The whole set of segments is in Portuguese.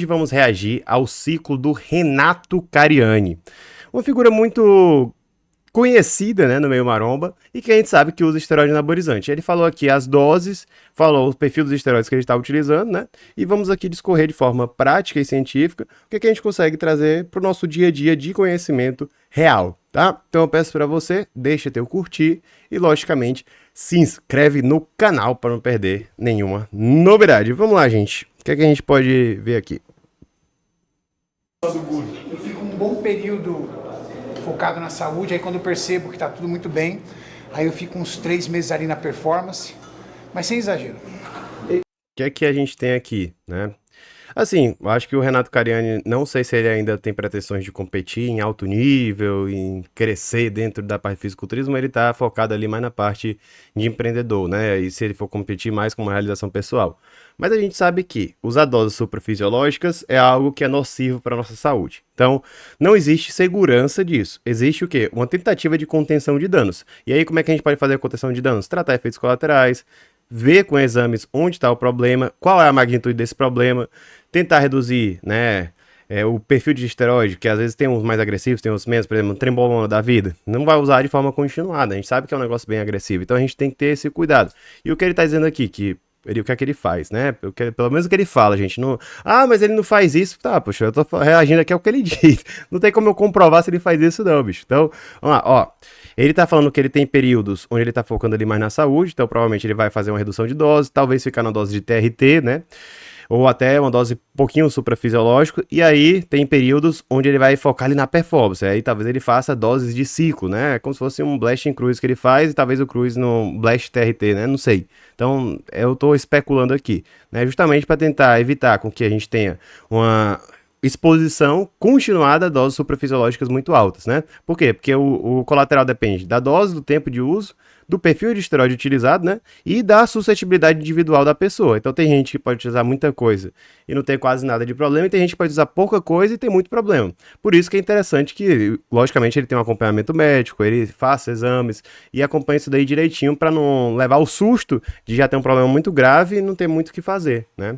Hoje vamos reagir ao ciclo do Renato Cariani, uma figura muito conhecida, né, no meio maromba e que a gente sabe que usa esteroide anabolizante. Ele falou aqui as doses, falou o perfil dos esteroides que ele está utilizando, né, e vamos aqui discorrer de forma prática e científica o que a gente consegue trazer para o nosso dia a dia de conhecimento real, tá? Então eu peço para você, deixa teu curtir e, logicamente, se inscreve no canal para não perder nenhuma novidade. Vamos lá, gente. O que a gente pode ver aqui? Eu fico um bom período focado na saúde, aí quando eu percebo que está tudo muito bem, aí eu fico uns 3 meses ali na performance, mas sem exagero. O que é que a gente tem aqui, né? Assim, eu acho que o Renato Cariani, não sei se ele ainda tem pretensões de competir em alto nível, em crescer dentro da parte de fisiculturismo, ele tá focado ali mais na parte de empreendedor, né? E se ele for competir mais com uma realização pessoal. Mas a gente sabe que usar doses suprafisiológicas é algo que é nocivo para a nossa saúde. Então, não existe segurança disso. Existe o quê? Uma tentativa de contenção de danos. E aí, como é que a gente pode fazer a contenção de danos? Tratar efeitos colaterais, ver com exames onde está o problema, qual é a magnitude desse problema, tentar reduzir, né, o perfil de esteroide, que às vezes tem uns mais agressivos, tem uns menos, por exemplo, um trembolona da vida, não vai usar de forma continuada, a gente sabe que é um negócio bem agressivo, então a gente tem que ter esse cuidado. E o que ele está dizendo aqui, o que é que ele faz, né? Pelo menos o que ele fala, gente. Não, mas ele não faz isso. Tá, poxa, eu tô reagindo aqui ao que ele diz. Não tem como eu comprovar se ele faz isso, não, bicho. Então, vamos lá, ó. Ele tá falando que ele tem períodos onde ele tá focando ali mais na saúde, então provavelmente ele vai fazer uma redução de dose, talvez ficar na dose de TRT, né? Ou até uma dose pouquinho suprafisiológica, e aí tem períodos onde ele vai focar ali na performance, aí talvez ele faça doses de ciclo, né, como se fosse um blast em cruise que ele faz, e talvez o cruise no blast TRT, né, não sei. Então, eu tô especulando aqui, né, justamente para tentar evitar com que a gente tenha uma exposição continuada a doses suprafisiológicas muito altas, né? Por quê? Porque o colateral depende da dose, do tempo de uso, do perfil de esteroide utilizado, né? E da suscetibilidade individual da pessoa. Então tem gente que pode utilizar muita coisa e não tem quase nada de problema, e tem gente que pode usar pouca coisa e tem muito problema. Por isso que é interessante que, logicamente, ele tenha um acompanhamento médico, ele faça exames e acompanhe isso daí direitinho para não levar o susto de já ter um problema muito grave e não ter muito o que fazer, né?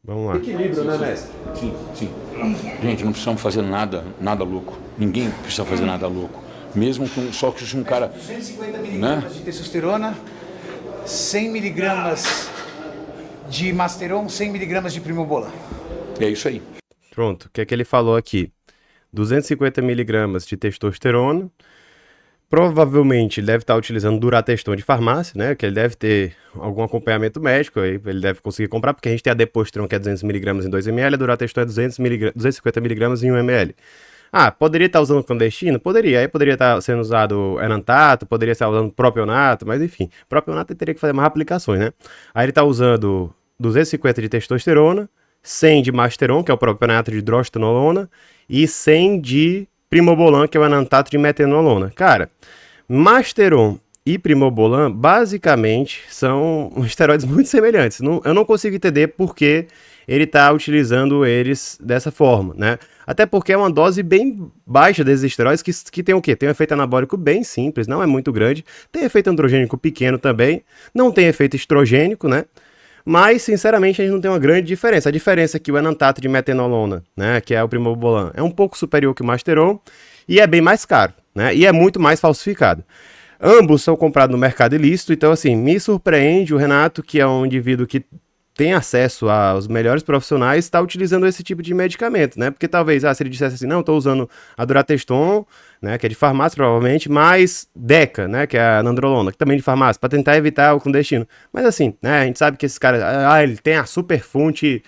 Vamos lá. Equilíbrio, né, mestre? Sim, sim. Gente, não precisamos fazer nada louco. Ninguém precisa fazer nada louco. Mesmo com só que se um cara... 250 miligramas de testosterona, 100 miligramas de Masteron, 100 miligramas de Primobolan. É isso aí. Pronto, o que é que ele falou aqui? 250 miligramas de testosterona. Provavelmente ele deve estar utilizando Durateston de farmácia, né? Que ele deve ter algum acompanhamento médico, aí ele deve conseguir comprar, porque a gente tem a Depostron, que é 200 mg em 2 ml, a Durateston é 250 mg em 1 ml. Poderia estar usando clandestino? Poderia. Aí poderia estar sendo usado enantato, poderia estar usando propionato, mas enfim. Propionato ele teria que fazer mais aplicações, né? Aí ele está usando 250 de testosterona, 100 de Masteron, que é o propionato de hidrostanolona, e 100 de Primobolan, que é o enantato de metenolona. Cara, Masteron e Primobolan, basicamente, são esteroides muito semelhantes. Eu não consigo entender por que ele está utilizando eles dessa forma, né? Até porque é uma dose bem baixa desses esteroides que tem o quê? Tem um efeito anabólico bem simples, não é muito grande. Tem efeito androgênico pequeno também. Não tem efeito estrogênico, né? Mas, sinceramente, a gente não tem uma grande diferença. A diferença é que o enantato de metenolona, né, que é o Primobolan, é um pouco superior que o Masteron e é bem mais caro, né? E é muito mais falsificado. Ambos são comprados no mercado ilícito, então, assim, me surpreende o Renato, que é um indivíduo que tem acesso aos melhores profissionais, está utilizando esse tipo de medicamento, né? Porque talvez, se ele dissesse assim, não, estou usando a Durateston, né, que é de farmácia provavelmente, mais Deca, né, que é a Nandrolona, que também é de farmácia, para tentar evitar o clandestino. Mas assim, né, a gente sabe que esses caras, ele tem a superfonte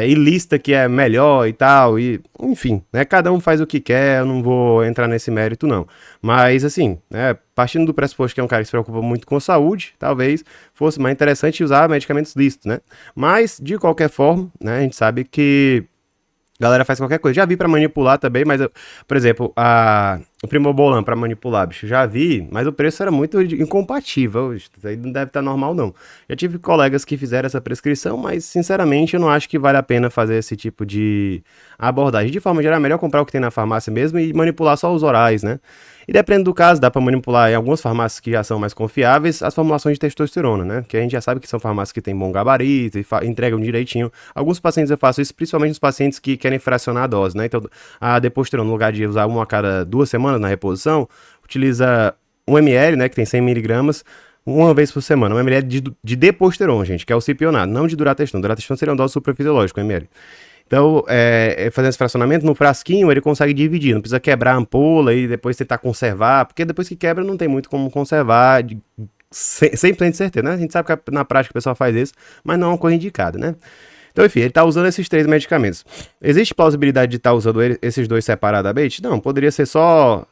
ilícita que é melhor e tal, e enfim, né, cada um faz o que quer, eu não vou entrar nesse mérito não. Mas assim, né, partindo do pressuposto que é um cara que se preocupa muito com saúde, talvez fosse mais interessante usar medicamentos lícitos, né? Mas, de qualquer forma, né, a gente sabe que a galera faz qualquer coisa. Já vi pra manipular também, mas, por exemplo, o Primobolan pra manipular, bicho, já vi, mas o preço era muito incompatível, bicho, isso aí não deve estar normal não. Já tive colegas que fizeram essa prescrição, mas sinceramente eu não acho que vale a pena fazer esse tipo de abordagem. De forma geral, é melhor comprar o que tem na farmácia mesmo e manipular só os orais, né? E dependendo do caso, dá pra manipular em algumas farmácias que já são mais confiáveis as formulações de testosterona, né? Que a gente já sabe que são farmácias que têm bom gabarito e entregam direitinho. Alguns pacientes eu faço isso, principalmente nos pacientes que querem fracionar a dose, né? Então, a Deposteron, no lugar de usar uma a cada 2 semanas na reposição, utiliza 1 ml, né? Que tem 100 miligramas, uma vez por semana. 1 ml de Deposteron, gente, que é o cipionato, não de Durateston. Durateston seria uma dose suprafisiológica, 1 ml. Então, fazendo esse fracionamento, no frasquinho ele consegue dividir, não precisa quebrar a ampola e depois tentar conservar, porque depois que quebra não tem muito como conservar 100% de certeza, né? A gente sabe que na prática o pessoal faz isso, mas não é uma coisa indicada, né? Então, enfim, ele está usando esses 3 medicamentos. Existe plausibilidade de estar usando esses dois separadamente? Não, poderia ser só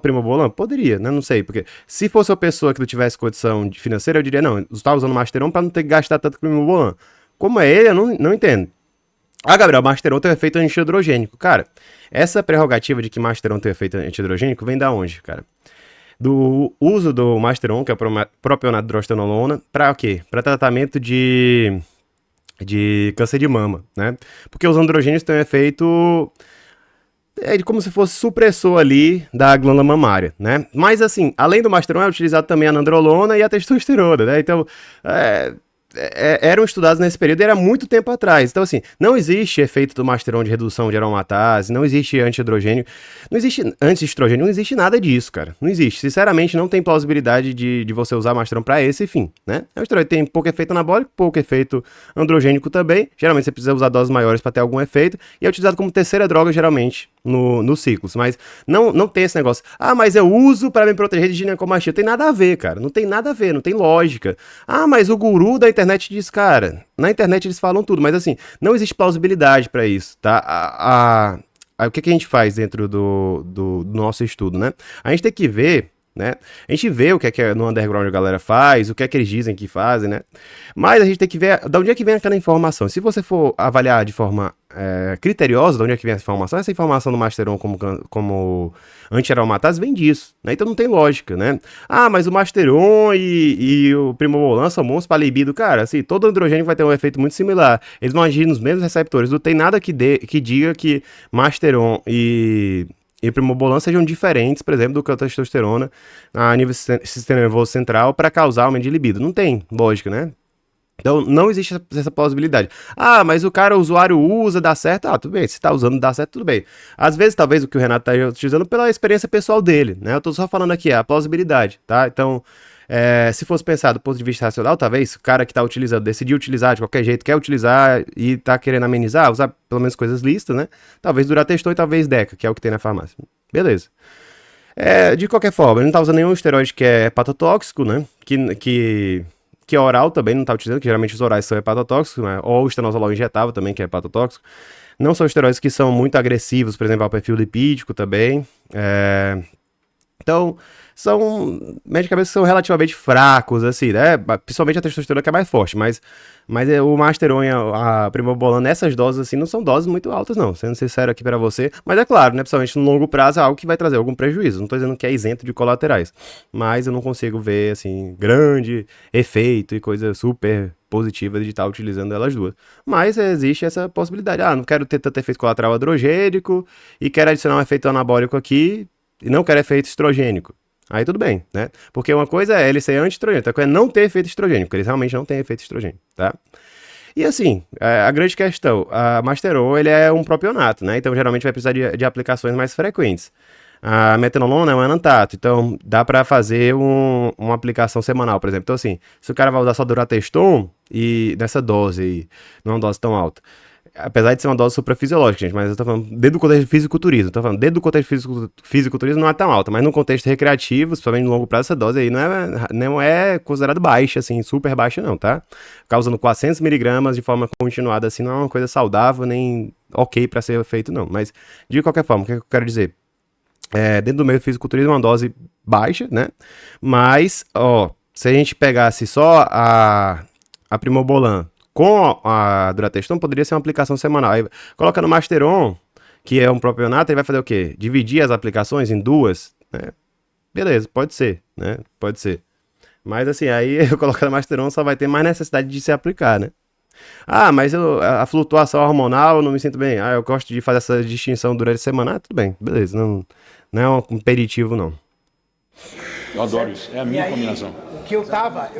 Primobolan? Poderia, né? Não sei, porque se fosse uma pessoa que não tivesse condição financeira, eu diria, não, está usando Masteron para não ter que gastar tanto com Primobolan. Como é ele, eu não entendo. Ah, Gabriel, Masteron tem um efeito antihidrogênico. Cara, essa prerrogativa de que Masteron tem um efeito antihidrogênico vem da onde, cara? Do uso do Masteron, que é o propionato de drostanolona, para o quê? Para tratamento de câncer de mama, né? Porque os androgênios têm um efeito como se fosse supressor ali da glândula mamária, né? Mas assim, além do Masteron é utilizado também a nandrolona e a testosterona, né? Então, eram estudados nesse período e era muito tempo atrás. Então, assim, não existe efeito do Masteron de redução de aromatase, não existe antihidrogênio, não existe anti-estrogênio, não existe nada disso, cara. Não existe. Sinceramente, não tem plausibilidade de você usar Masteron para esse fim, né? O esteroide tem pouco efeito anabólico, pouco efeito androgênico também. Geralmente você precisa usar doses maiores para ter algum efeito e é utilizado como terceira droga, geralmente, no ciclos. Mas não tem esse negócio. Ah, mas eu uso para me proteger de ginecomastia. Tem nada a ver, cara. Não tem nada a ver, não tem lógica. Ah, mas o guru da internet diz, cara, na internet eles falam tudo, mas assim, não existe plausibilidade para isso, tá? O que a gente faz dentro do nosso estudo, né? A gente tem que ver, né? A gente vê o que é que no underground a galera faz, o que é que eles dizem que fazem, né? Mas a gente tem que ver de onde é que vem aquela informação. Se você for avaliar de forma criteriosa de onde é que vem essa informação do Masteron como anti-aromatase vem disso, né? Então não tem lógica, né? Ah, mas o Masteron e o Primobolan são bons para libido. Cara, assim, todo androgênio vai ter um efeito muito similar. Eles vão agir nos mesmos receptores. Não tem nada que diga que Masteron e Primobolan sejam diferentes, por exemplo, do que a testosterona a nível sistema nervoso central para causar aumento de libido. Não tem lógica, né? Então, não existe essa plausibilidade. Ah, mas o usuário usa, dá certo. Ah, tudo bem, se tá usando, dá certo, tudo bem. Às vezes, talvez, o que o Renato tá utilizando pela experiência pessoal dele, né? Eu tô só falando aqui, a plausibilidade, tá? Então, se fosse pensado do ponto de vista racional, talvez, o cara que tá utilizando, decidiu utilizar de qualquer jeito, quer utilizar e tá querendo amenizar, usar pelo menos coisas listas, né? Talvez Durateston e talvez Deca, que é o que tem na farmácia. Beleza. De qualquer forma, ele não tá usando nenhum esteroide que é hepatotóxico, né? Que é oral também, não está utilizando, que geralmente os orais são hepatotóxicos, né? Ou o estanozolol injetável também, que é hepatotóxico. Não são esteroides que são muito agressivos, por exemplo, ao perfil lipídico também. Então, são medicamentos que são relativamente fracos, assim, né? Principalmente a testosterona que é mais forte, mas o Masteron e a Primobolan nessas doses, assim, não são doses muito altas, não, sendo sincero aqui pra você. Mas é claro, né? Principalmente no longo prazo é algo que vai trazer algum prejuízo. Não tô dizendo que é isento de colaterais, mas eu não consigo ver, assim, grande efeito e coisa super positiva de estar utilizando elas duas. Mas existe essa possibilidade. Ah, não quero ter tanto efeito colateral androgênico e quero adicionar um efeito anabólico aqui e não quero efeito estrogênico. Aí tudo bem, né? Porque uma coisa é ele ser anti-estrogênico, outra coisa é não ter efeito estrogênico, porque eles realmente não têm efeito estrogênico, tá? E assim, a grande questão, a Masteron, ele é um propionato, né? Então geralmente vai precisar de aplicações mais frequentes. A metanolona é um enantato, então dá pra fazer uma aplicação semanal, por exemplo. Então assim, se o cara vai usar só Durateston e nessa dose aí, não é uma dose tão alta, apesar de ser uma dose suprafisiológica, gente, mas eu tô falando dentro do contexto de fisiculturismo, tô falando dentro do contexto de fisiculturismo não é tão alta, mas no contexto recreativo, principalmente no longo prazo, essa dose aí não é considerada baixa, assim, super baixa não, tá? Causando 400 miligramas de forma continuada, assim, não é uma coisa saudável, nem ok pra ser feito não, mas de qualquer forma, o que eu quero dizer? Dentro do meio fisiculturismo é uma dose baixa, né? Mas, se a gente pegasse só a Primobolan com a Durateston, poderia ser uma aplicação semanal. Aí, coloca no Masteron, que é um propionato, ele vai fazer o quê? Dividir as aplicações em duas, né? Beleza, pode ser, né? Pode ser. Mas assim, aí eu colocando Masteron só vai ter mais necessidade de se aplicar, né? Ah, mas a flutuação hormonal eu não me sinto bem. Ah, eu gosto de fazer essa distinção durante a semana. Ah, tudo bem, beleza. Não, não é um imperativo, não. Eu adoro isso. É a E minha aí, combinação. o que eu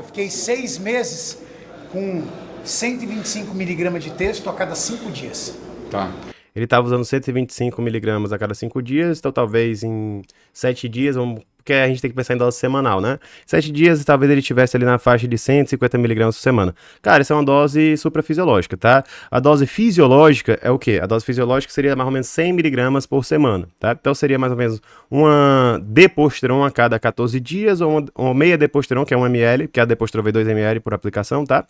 fiquei 6 meses com 125 miligramas de texto a cada 5 dias. Tá. Ele estava usando 125 miligramas a cada 5 dias, então talvez em 7 dias, porque a gente tem que pensar em dose semanal, né? 7 dias, talvez ele estivesse ali na faixa de 150 miligramas por semana. Cara, isso é uma dose suprafisiológica, tá? A dose fisiológica é o quê? A dose fisiológica seria mais ou menos 100 miligramas por semana, tá? Então seria mais ou menos uma deposteron a cada 14 dias, ou uma meia deposteron, que é 1 ml, que é a deposteron V 2 ml por aplicação, tá?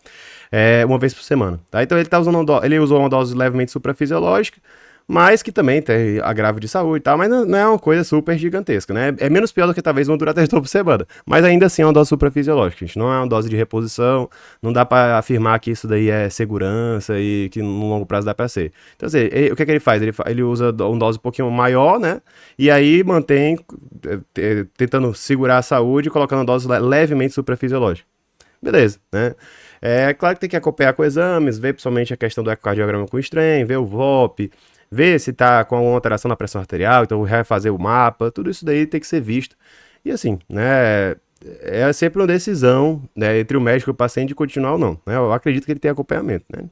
Uma vez por semana, tá? Então ele tá usando ele usou uma dose levemente suprafisiológica, mas que também tem agravo de saúde e tal, mas não é uma coisa super gigantesca, né? É menos pior do que talvez um Durateston por semana, mas ainda assim é uma dose suprafisiológica, gente. Não é uma dose de reposição, não dá pra afirmar que isso daí é segurança e que no longo prazo dá pra ser. Então, assim, o que é que ele faz? Ele usa uma dose um pouquinho maior, né? E aí mantém, tentando segurar a saúde, colocando uma dose levemente suprafisiológica. Beleza, né? É claro que tem que acompanhar com exames, ver principalmente a questão do ecocardiograma com strain, ver o VOP, ver se tá com alguma alteração na pressão arterial, então refazer o mapa, tudo isso daí tem que ser visto. E assim, né, é sempre uma decisão, né, entre o médico e o paciente de continuar ou não, né? Eu acredito que ele tem acompanhamento, né?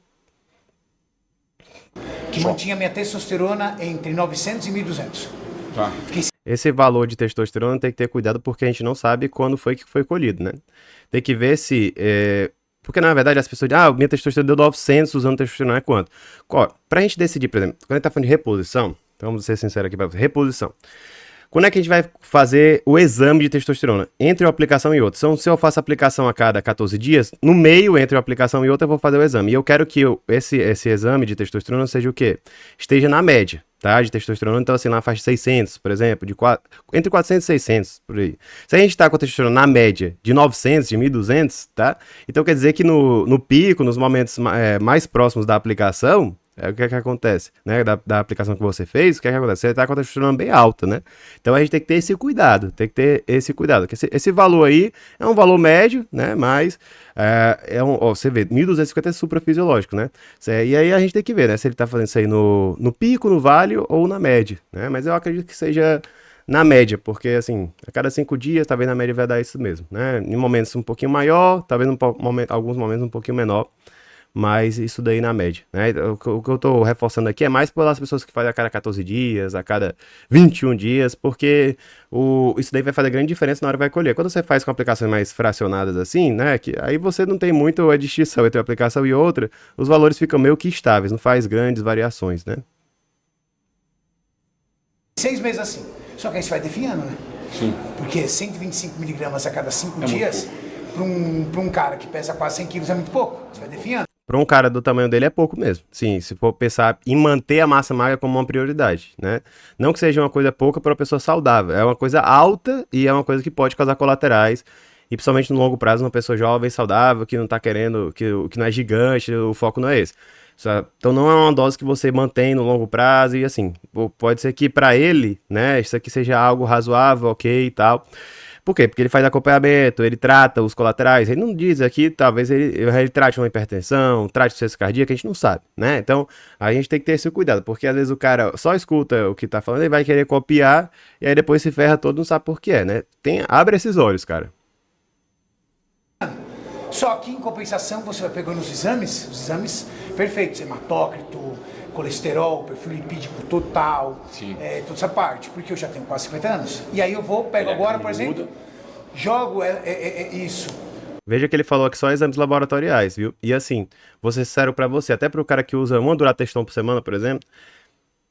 Que mantinha minha testosterona entre 900 e 1.200. Tá. Esse valor de testosterona tem que ter cuidado porque a gente não sabe quando foi que foi colhido, né? Tem que ver se... Porque, na verdade, as pessoas dizem, minha testosterona deu 900, usando testosterona é quanto? Pra gente decidir, por exemplo, quando a gente tá falando de reposição, então vamos ser sinceros aqui pra você, reposição. Quando é que a gente vai fazer o exame de testosterona? Entre uma aplicação e outra. Então, se eu faço a aplicação a cada 14 dias, no meio entre uma aplicação e outra, eu vou fazer o exame. E eu quero que esse exame de testosterona seja o quê? Esteja na média, tá? De testosterona, então assim, na faixa de 600, por exemplo, entre 400 e 600, por aí. Se a gente tá com a testosterona na média de 900, de 1.200, tá? Então quer dizer que no pico, nos momentos mais próximos da aplicação, o que é que acontece, né? Da aplicação que você fez, o que é que acontece? Você tá com a testosterona bem alta, né? Então a gente tem que ter esse cuidado, porque esse valor aí é um valor médio, né? Mas você vê, 1.250 é suprafisiológico, né? E aí a gente tem que ver, né? Se ele tá fazendo isso aí no pico, no vale ou na média, né? Mas eu acredito que seja na média, porque assim, a cada 5 dias, talvez na média vai dar isso mesmo, né? Em momentos um pouquinho maior, talvez alguns momentos um pouquinho menor, mas isso daí na média, né? O que eu tô reforçando aqui é mais pelas pessoas que fazem a cada 14 dias, a cada 21 dias, porque isso daí vai fazer grande diferença na hora que vai colher. Quando você faz com aplicações mais fracionadas assim, né? Que aí você não tem muito a distinção entre uma aplicação e outra, os valores ficam meio que estáveis, não faz grandes variações, né? 6 meses assim. Só que aí você vai definhando, né? Sim. Porque 125 miligramas a cada 5 muito dias, para um cara que pesa quase 100 quilos é muito pouco. Você vai definhando. Para um cara do tamanho dele é pouco mesmo. Sim, se for pensar em manter a massa magra como uma prioridade, né? Não que seja uma coisa pouca para uma pessoa saudável, é uma coisa alta e é uma coisa que pode causar colaterais, e principalmente no longo prazo, uma pessoa jovem, saudável, que não tá querendo, que não é gigante, o foco não é esse. Então não é uma dose que você mantém no longo prazo e assim, pode ser que para ele, né, isso aqui seja algo razoável, ok e tal. Por quê? Porque ele faz acompanhamento, ele trata os colaterais, ele não diz aqui, talvez ele trate uma hipertensão, trate doença cardíaca, a gente não sabe, né? Então, a gente tem que ter esse cuidado, porque às vezes o cara só escuta o que tá falando, ele vai querer copiar, e aí depois se ferra todo, não sabe por que né? Abre esses olhos, cara. Só que em compensação você vai pegando os exames perfeitos, hematócrito, colesterol, perfil lipídico total, toda essa parte, porque eu já tenho quase 50 anos. E aí eu pego agora, por exemplo, jogo isso. Veja que ele falou aqui só exames laboratoriais, viu? E assim, vou ser sincero pra você, até pro cara que usa uma Durateston por semana, por exemplo,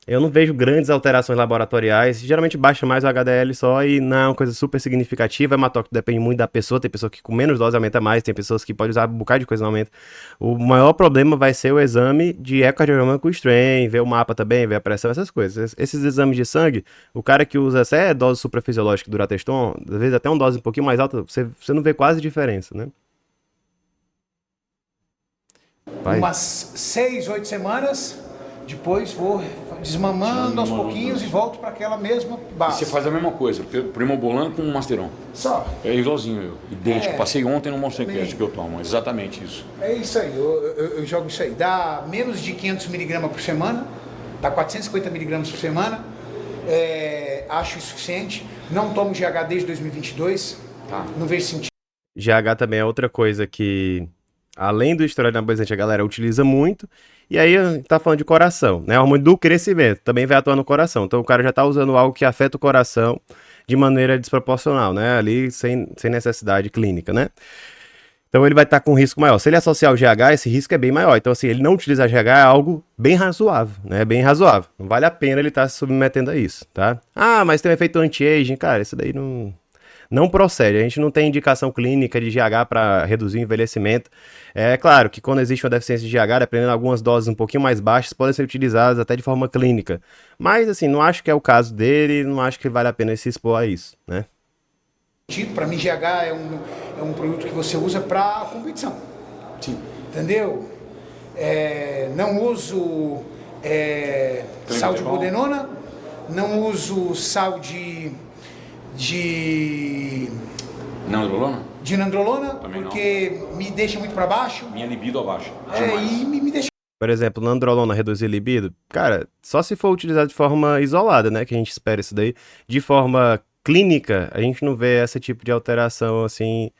eu não vejo grandes alterações laboratoriais, geralmente baixa mais o HDL só e não é uma coisa super significativa, hematócrito depende muito da pessoa, tem pessoa que com menos dose aumenta mais, tem pessoas que podem usar um bocado de coisa e não aumenta. O maior problema vai ser o exame de ecocardiograma com strain, ver o mapa também, ver a pressão, essas coisas. Esses exames de sangue, o cara que usa até dose suprafisiológica do Durateston, às vezes até uma dose um pouquinho mais alta, você não vê quase diferença, né? Umas 6, 8 semanas, Depois vou desmamando aos pouquinhos e volto para aquela mesma E base. você faz a mesma coisa, Primobolan com Masteron. Só. É igualzinho eu, idêntico. É. Passei ontem no Monstercast que eu tomo, exatamente isso. É isso aí, eu jogo isso aí. Dá menos de 500 miligramas por semana, dá 450 miligramas por semana. Acho insuficiente. Não tomo GH desde 2022, não vejo sentido. GH também é outra coisa que, além do esteroide anabolizante, a galera utiliza muito. E aí, tá falando de coração, né? O hormônio do crescimento também vai atuar no coração. Então, o cara já tá usando algo que afeta o coração de maneira desproporcional, né? Ali, sem necessidade clínica, né? Então, ele vai estar com um risco maior. Se ele associar o GH, esse risco é bem maior. Então, assim, ele não utilizar GH é algo bem razoável, né? Bem razoável. Não vale a pena ele estar se submetendo a isso, tá? Ah, mas tem um efeito anti-aging. Cara, isso daí não procede. A gente não tem indicação clínica de GH para reduzir o envelhecimento. É claro que quando existe uma deficiência de GH, dependendo de algumas doses um pouquinho mais baixas, podem ser utilizadas até de forma clínica. Mas, assim, não acho que é o caso dele, não acho que vale a pena se expor a isso, né? Para mim, GH é um produto que você usa para competição. Sim. Entendeu? Não uso sal de bodenona, não uso sal de Nandrolona? de nandrolona, Também porque me deixa muito para baixo. Minha libido abaixa. E me deixa. Por exemplo, nandrolona reduzir libido, cara, só se for utilizado de forma isolada, né, que a gente espera isso daí. De forma clínica, a gente não vê esse tipo de alteração, assim,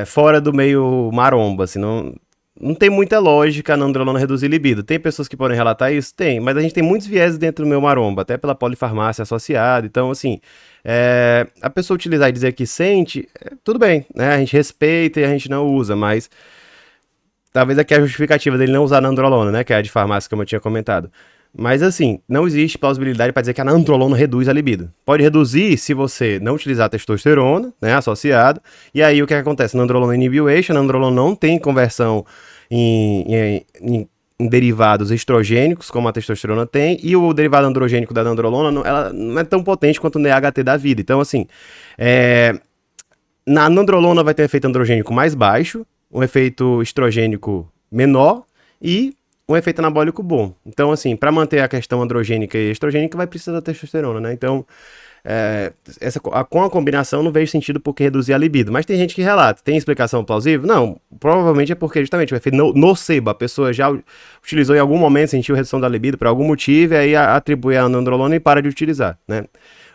fora do meio maromba, assim, não tem muita lógica a nandrolona reduzir libido. Tem pessoas que podem relatar isso? Tem, mas a gente tem muitos vieses dentro do meu maromba, até pela polifarmácia associada. Então, assim, a pessoa utilizar e dizer que sente, tudo bem, né? A gente respeita e a gente não usa, mas talvez aqui a justificativa dele não usar nandrolona, né? Que é a de farmácia, como eu tinha comentado. Mas, assim, não existe plausibilidade para dizer que a nandrolona reduz a libido. Pode reduzir se você não utilizar a testosterona, né, associada. E aí, o que acontece? Nandrolona inibe o eixo, a nandrolona não tem conversão em derivados estrogênicos, como a testosterona tem. E o derivado androgênico da nandrolona, ela não é tão potente quanto o NHT da vida. Então, assim, na nandrolona vai ter um efeito androgênico mais baixo, um efeito estrogênico menor e um efeito anabólico bom. Então, assim, para manter a questão androgênica e estrogênica, vai precisar da testosterona, né? Então, com a combinação, não vejo sentido porque reduzir a libido. Mas tem gente que relata. Tem explicação plausível? Não. Provavelmente é porque, justamente, o efeito nocebo. A pessoa já utilizou em algum momento, sentiu redução da libido por algum motivo, e aí atribui a nandrolona e para de utilizar, né?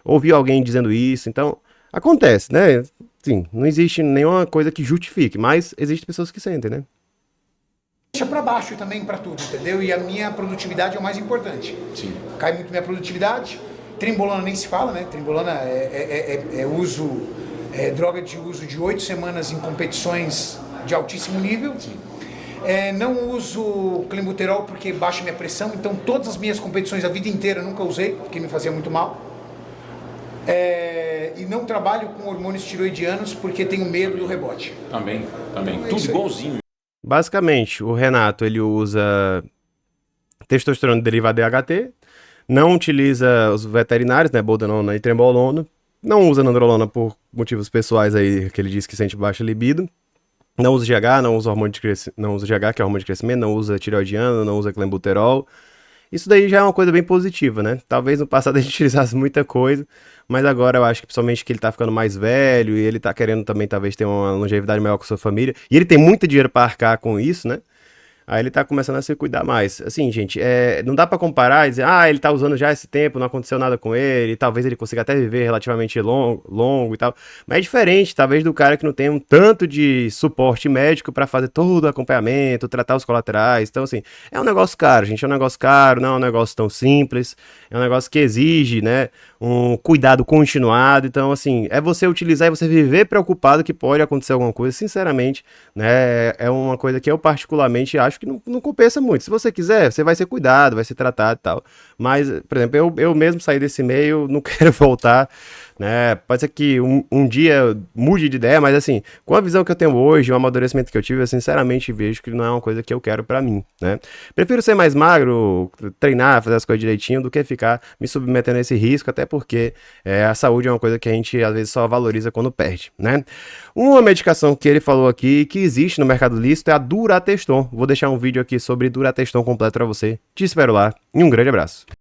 Ouviu alguém dizendo isso, então, acontece, né? Sim, não existe nenhuma coisa que justifique, mas existem pessoas que sentem, né? Deixa para baixo também para tudo, entendeu? E a minha produtividade é o mais importante. Sim. Cai muito minha produtividade. Trimbolona nem se fala, né? Trimbolona droga de uso de 8 semanas em competições de altíssimo nível. Sim. Não uso clenbuterol porque baixa minha pressão, então todas as minhas competições a vida inteira eu nunca usei, porque me fazia muito mal. E não trabalho com hormônios tiroidianos porque tenho medo do rebote. Também. Então, Tudo igualzinho. Basicamente, o Renato, ele usa testosterona derivada de DHT, não utiliza os veterinários, né, boldenona e trembolona, não usa nandrolona por motivos pessoais aí, que ele diz que sente baixa libido, não usa GH, não usa hormônio de crescimento, não usa GH, que é hormônio de crescimento, não usa tireoidiano, não usa clenbuterol. Isso daí já é uma coisa bem positiva, né? Talvez no passado a gente utilizasse muita coisa, mas agora eu acho que principalmente que ele tá ficando mais velho e ele tá querendo também talvez ter uma longevidade maior com a sua família, e ele tem muito dinheiro para arcar com isso, né? Aí ele tá começando a se cuidar mais. Assim, gente, não dá pra comparar e dizer, ele tá usando já esse tempo, não aconteceu nada com ele, talvez ele consiga até viver relativamente longo e tal. Mas é diferente, talvez, do cara que não tem um tanto de suporte médico pra fazer todo o acompanhamento, tratar os colaterais. Então, assim, é um negócio caro, gente, é um negócio caro, não é um negócio tão simples, é um negócio que exige, né, um cuidado continuado. Então, assim, é você utilizar e você viver preocupado que pode acontecer alguma coisa, sinceramente, né, é uma coisa que eu particularmente acho que não compensa muito. Se você quiser, você vai ser cuidado, vai ser tratado e tal. Mas, por exemplo, eu mesmo saí desse meio, não quero voltar. né? Pode ser que um dia mude de ideia, mas assim, com a visão que eu tenho hoje, o amadurecimento que eu tive, eu sinceramente vejo que não é uma coisa que eu quero pra mim, né? Prefiro ser mais magro, treinar, fazer as coisas direitinho, do que ficar me submetendo a esse risco, até porque a saúde é uma coisa que a gente às vezes só valoriza quando perde, né? Uma medicação que ele falou aqui, que existe no mercado lícito, é a Durateston. Vou deixar um vídeo aqui sobre Durateston completo pra você. Te espero lá e um grande abraço.